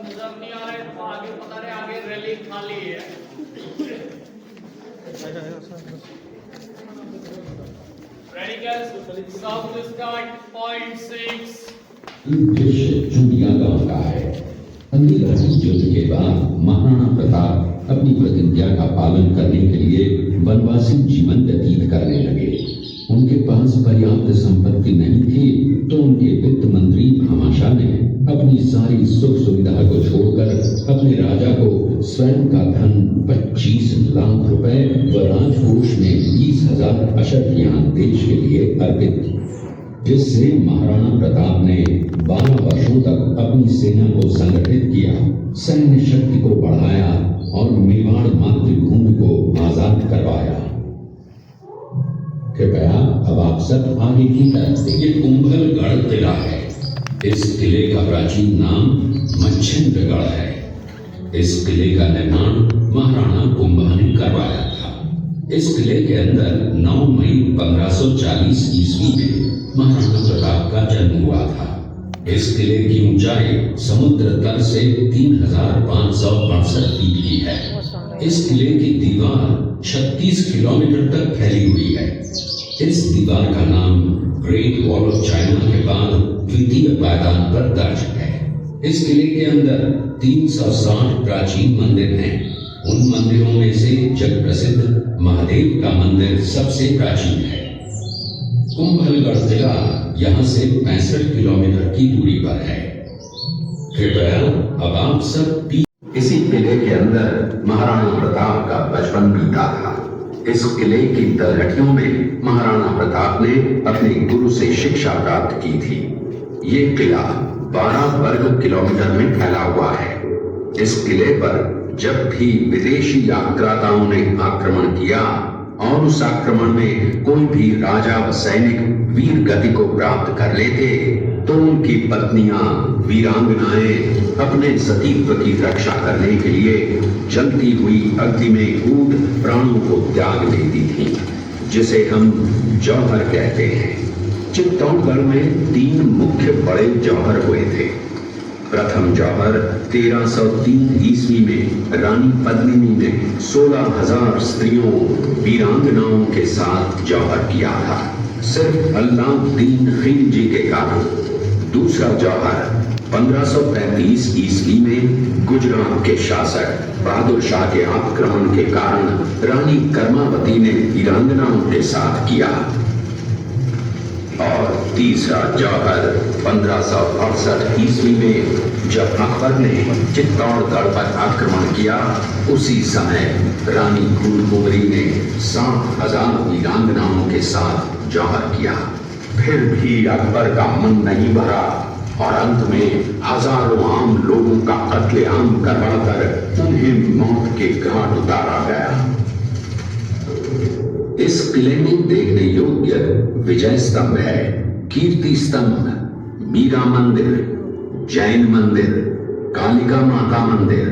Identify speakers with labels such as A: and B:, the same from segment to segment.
A: नजर नहीं आ रहे तो आगे पता नहीं आगे रैली खाली है। Ready guys? Sound start. Point 6.
B: दृश्य चुंडिया गांव का है। अंग्रेजी युद्ध के बाद महाराणा प्रताप अपनी प्रतिज्ञा का पालन करने के लिए वनवासी जीवन व्यतीत करने लगे। उनके पास पर्याप्त संपत्ति नहीं थी तो उनके वित्त मंत्री भामाशाह ने अपनी सारी सुख सुविधा को छोड़कर अपने राजा को स्वयं का धन 25 लाख रुपए व राजकोष में 20,000 अशर्फियां देश के लिए अर्पित की, जिससे महाराणा प्रताप ने 12 वर्षों तक अपनी सेना को संगठित किया, सैन्य शक्ति को बढ़ाया और मेवाड़ मातृभूमि को आजाद करवाया। कृपया अब आप सब आगे की तरफ देखिए। कुंभलगढ़ किला है। इस किले का प्राचीन नाम मच्छिंद्रगढ़ है। इस किले का निर्माण महाराणा कुंभा ने करवाया था। इस किले के अंदर 9 मई 1540 ईस्वी में महाराणा प्रताप का जन्म हुआ था। इस किले की ऊंचाई समुद्र तल से 3562 फीट की है। इस किले की दीवार 36 किलोमीटर तक फैली हुई है। इस दीवार का नाम ग्रेट वॉल ऑफ चाइना के बाद द्वितीय पायदान पर दर्ज है। इस किले के अंदर 360 प्राचीन मंदिर हैं। उन मंदिरों में से जग प्रसिद्ध महादेव का मंदिर सबसे प्राचीन है। कुंभलगढ़ किला यहाँ से 65 किलोमीटर की दूरी पर है। कृपया अब आप सब इसी किले के अंदर महाराणा प्रताप का बचपन बीता था। इस किले की तलहटियों में महाराणा प्रताप ने अपने गुरु से शिक्षा प्राप्त की थी। ये किला 12 वर्ग किलोमीटर में फैला हुआ है। इस किले पर जब भी विदेशी आक्राताओं ने आक्रमण किया और उस आक्रमण में कोई भी राजा व सैनिक वीर गति को प्राप्त कर लेते तो उनकी पत्नियां वीरांगनाएं अपने सतीत्व की रक्षा करने के लिए जलती हुई अग्नि में कूद प्राणों को त्याग देती थी, जिसे हम जौहर कहते हैं। चित्तौड़गढ़ में 3 मुख्य बड़े जौहर हुए थे। प्रथम जौहर 1303 ईस्वी में रानी पद्मिनी ने 16,000 स्त्रियों वीरांगनाओं के साथ जौहर किया था, सिर्फ अल्लाउद्दीन खिलजी के कारण। दूसरा जौहर 1535 ईस्वी में गुजरात के शासक बहादुर शाह के आक्रमण के कारण रानी कर्मावती ने वीरांगनाओं के साथ किया। और तीसरा जौहर 1568 ईस्वी में जब अकबर ने चित्तौड़गढ़ पर आक्रमण किया, उसी समय रानी फूलकुंवरी ने 7,000 वीरांगनाओं के साथ जौहर किया। फिर भी अकबर का मन नहीं भरा और अंत में हजारों आम लोगों का कत्लेआम करवाकर उन्हें मौत के घाट उतारा गया। इस किले में देखने योग्य विजय स्तंभ है, कीर्ति स्तंभ, मीरा मंदिर, जैन मंदिर, कालिका माता मंदिर,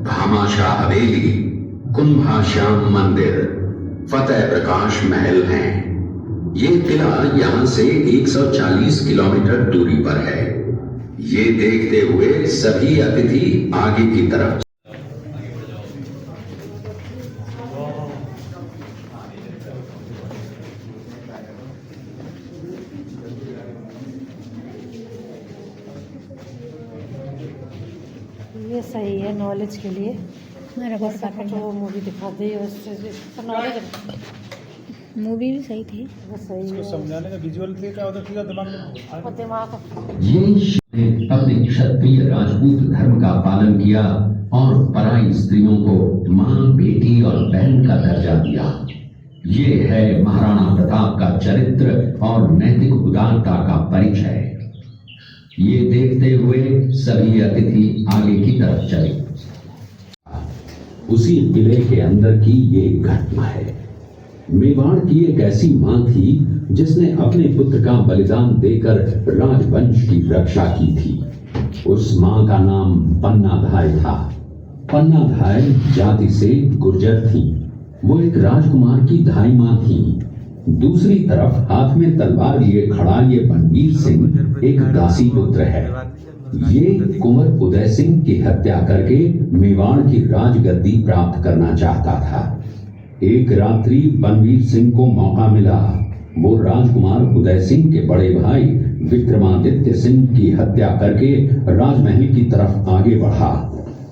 B: भामाशाह हवेली, कुंभाश्याम मंदिर, फतेह प्रकाश महल हैं। ये किला यहाँ से 140 किलोमीटर दूरी पर है। ये देखते हुए सभी अतिथि आगे की तरफ।
C: ये सही है नॉलेज के लिए।
D: मेरा बहुत
C: तो मूवी दिखा दी उससे नॉलेज
D: मूवी भी सही थी।
C: वो सही
E: इसको
C: है
E: समझाने का विजुअल क्या होता है दिमाग में
C: और दिमाग
B: ये ने अपने क्षत्रिय राजपूत धर्म का पालन किया और पराई स्त्रियों को मां, बेटी और बहन का दर्जा दिया। ये है महाराणा प्रताप का चरित्र और नैतिक उदारता का परिचय। ये देखते हुए सभी अतिथि आगे की तरफ चले। उसी किले के अंदर की ये घटना है। मेवाड़ की एक ऐसी मां थी जिसने अपने पुत्र का बलिदान देकर राजवंश की रक्षा की थी। उस मां का नाम पन्नाधाय था। पन्नाधाय जाति से गुर्जर थी। वो एक राजकुमार की धाई मां थी। दूसरी तरफ हाथ में तलवार लिए खड़ा ये बनवीर सिंह एक दासी पुत्र है। ये कुंवर उदय सिंह की हत्या करके मेवाड़ की राजगद्दी प्राप्त करना चाहता था। एक रात्रि बनवीर सिंह को मौका मिला। वो राजकुमार उदय सिंह के बड़े भाई विक्रमादित्य सिंह की हत्या करके राजमहल की तरफ आगे बढ़ा।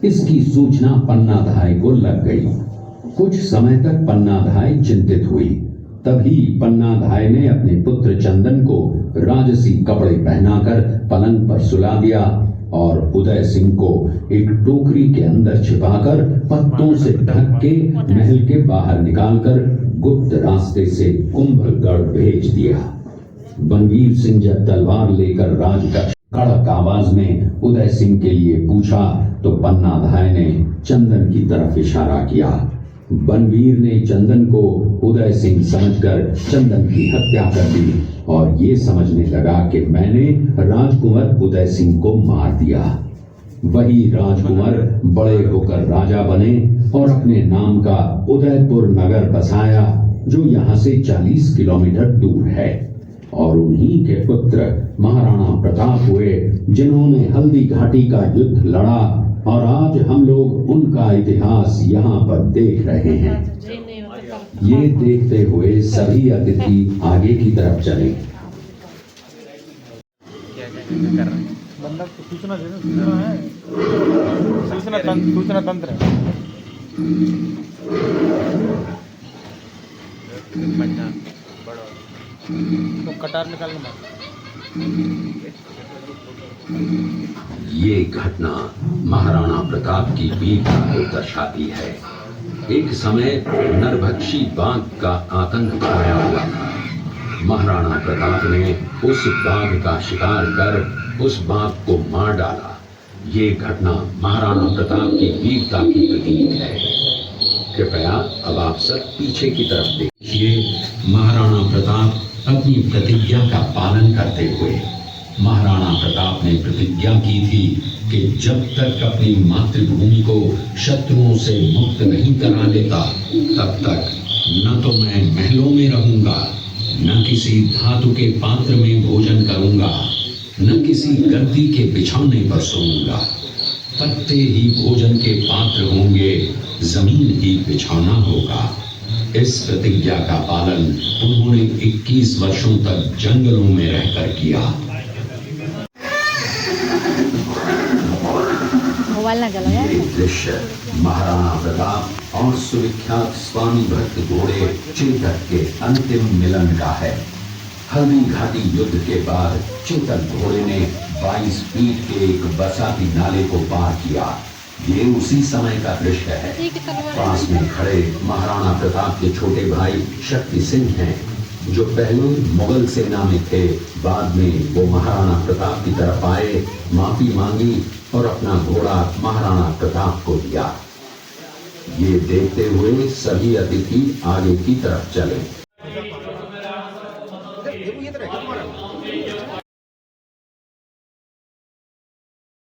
B: इसकी सूचना पन्नाधाय को लग गई। कुछ समय तक पन्नाधाय चिंतित हुई। तभी पन्नाधाय ने अपने पुत्र चंदन को राजसी कपड़े पहनाकर पलंग पर सुला दिया और उदय सिंह को एक टोकरी के अंदर छिपाकर पत्तों से ढक के महल के बाहर निकालकर गुप्त रास्ते से कुंभलगढ़ भेज दिया। बनवीर सिंह जब तलवार लेकर राजकक्ष कड़क आवाज में उदय सिंह के लिए पूछा तो पन्नाधाय ने चंदन की तरफ इशारा किया। बनवीर ने चंदन को उदय सिंह समझकर चंदन की हत्या कर दी और ये समझने लगा कि मैंने राजकुंवर उदय सिंह को मार दिया। वही राजकुंवर बड़े होकर राजा बने और अपने नाम का उदयपुर नगर बसाया, जो यहाँ से 40 किलोमीटर दूर है। और उन्हीं के पुत्र महाराणा प्रताप हुए, जिन्होंने हल्दी घाटी का युद्ध लड़ा और आज हम लोग उनका इतिहास यहाँ पर देख रहे हैं। ये देखते हुए सभी अतिथि आगे की तरफ चले।
E: बंदा सूचना है, सूचना तंत्र है। तो कटार निकालना।
B: ये घटना महाराणा प्रताप की वीरता को दर्शाती है। एक समय नरभक्षी बाघ का आतंक छाया हुआ था। महाराणा प्रताप ने उस बाघ का शिकार कर उस बाघ को मार डाला। ये घटना महाराणा प्रताप की वीरता की प्रतीक है। कृपया अब आप सब पीछे की तरफ देखिए। महाराणा प्रताप अपनी प्रतिज्ञा का पालन करते हुए, महाराणा प्रताप ने प्रतिज्ञा की थी कि जब तक अपनी मातृभूमि को शत्रुओं से मुक्त नहीं करा लेता, तब तक न तो मैं महलों में रहूंगा, न किसी धातु के पात्र में भोजन करूंगा, न किसी गद्दी के बिछौने पर सोऊंगा। पत्ते ही भोजन के पात्र होंगे, जमीन ही बिछौना होगा। इस प्रतिज्ञा का पालन उन्होंने 21 वर्षों तक जंगलों में रहकर किया। ये दृश्य महाराणा प्रताप और सुविख्यात स्वामी भक्त घोड़े चेतक के अंतिम मिलन का है। हल्दी घाटी युद्ध के बाद चेतक घोड़े ने 22 फीट के एक बरसाती नाले को पार किया। ये उसी समय का दृश्य है। पास में खड़े महाराणा प्रताप के छोटे भाई शक्ति सिंह हैं, जो पहले मुगल सेना में थे। बाद में वो महाराणा प्रताप की तरफ आए, माफी मांगी और अपना घोड़ा महाराणा प्रताप को दिया। ये देखते हुए सभी अतिथि आगे की तरफ चले।